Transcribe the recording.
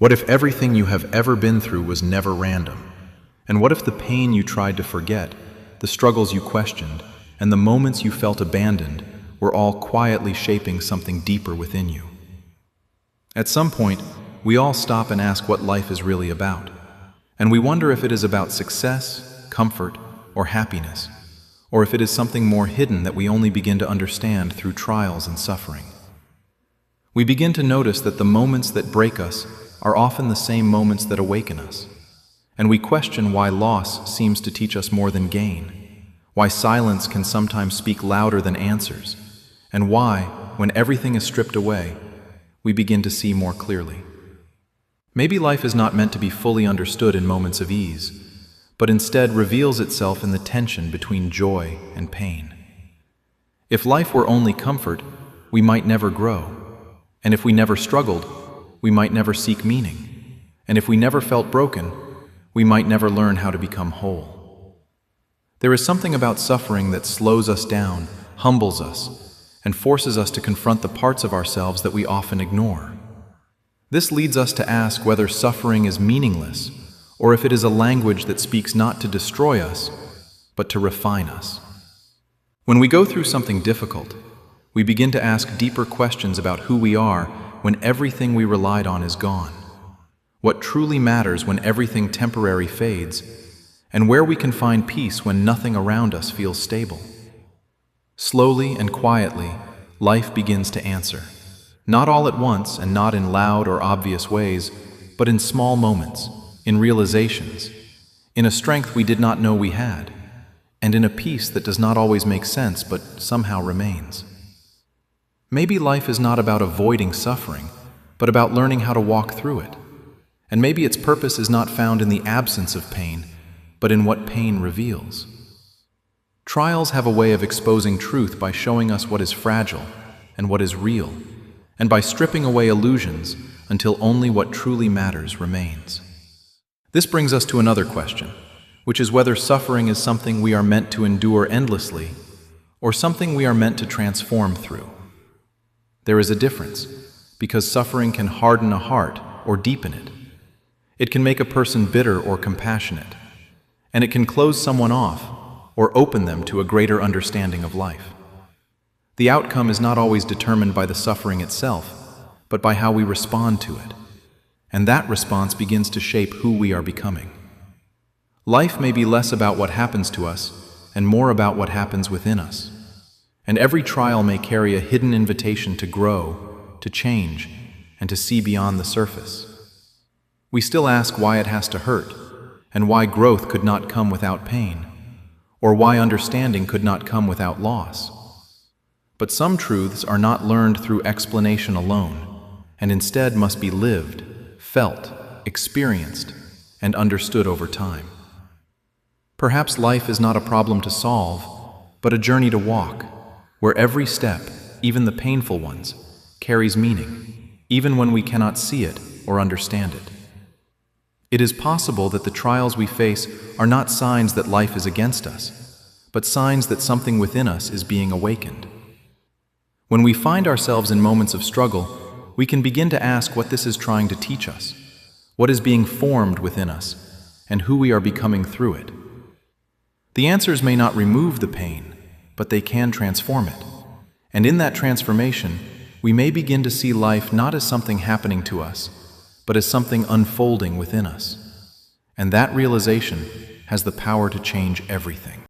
What if everything you have ever been through was never random? And what if the pain you tried to forget, the struggles you questioned, and the moments you felt abandoned were all quietly shaping something deeper within you? At some point, we all stop and ask what life is really about. And we wonder if it is about success, comfort, or happiness, or if it is something more hidden that we only begin to understand through trials and suffering. We begin to notice that the moments that break us are often the same moments that awaken us. And we question why loss seems to teach us more than gain, why silence can sometimes speak louder than answers, and why, when everything is stripped away, we begin to see more clearly. Maybe life is not meant to be fully understood in moments of ease, but instead reveals itself in the tension between joy and pain. If life were only comfort, we might never grow. And if we never struggled, we might never seek meaning. And if we never felt broken, we might never learn how to become whole. There is something about suffering that slows us down, humbles us, and forces us to confront the parts of ourselves that we often ignore. This leads us to ask whether suffering is meaningless, or if it is a language that speaks not to destroy us, but to refine us. When we go through something difficult, we begin to ask deeper questions about who we are when everything we relied on is gone, what truly matters when everything temporary fades, and where we can find peace when nothing around us feels stable. Slowly and quietly, life begins to answer. Not all at once and not in loud or obvious ways, but in small moments, in realizations, in a strength we did not know we had, and in a peace that does not always make sense but somehow remains. Maybe life is not about avoiding suffering, but about learning how to walk through it. And maybe its purpose is not found in the absence of pain, but in what pain reveals. Trials have a way of exposing truth by showing us what is fragile and what is real, and by stripping away illusions until only what truly matters remains. This brings us to another question, which is whether suffering is something we are meant to endure endlessly or something we are meant to transform through. There is a difference, because suffering can harden a heart or deepen it. It can make a person bitter or compassionate, and it can close someone off or open them to a greater understanding of life. The outcome is not always determined by the suffering itself, but by how we respond to it. And that response begins to shape who we are becoming. Life may be less about what happens to us and more about what happens within us. And every trial may carry a hidden invitation to grow, to change, and to see beyond the surface. We still ask why it has to hurt, and why growth could not come without pain, or why understanding could not come without loss. But some truths are not learned through explanation alone, and instead must be lived, felt, experienced, and understood over time. Perhaps life is not a problem to solve, but a journey to walk, where every step, even the painful ones, carries meaning, even when we cannot see it or understand it. It is possible that the trials we face are not signs that life is against us, but signs that something within us is being awakened. When we find ourselves in moments of struggle, we can begin to ask what this is trying to teach us, what is being formed within us, and who we are becoming through it. The answers may not remove the pain, but they can transform it. And in that transformation, we may begin to see life not as something happening to us, but as something unfolding within us. And that realization has the power to change everything.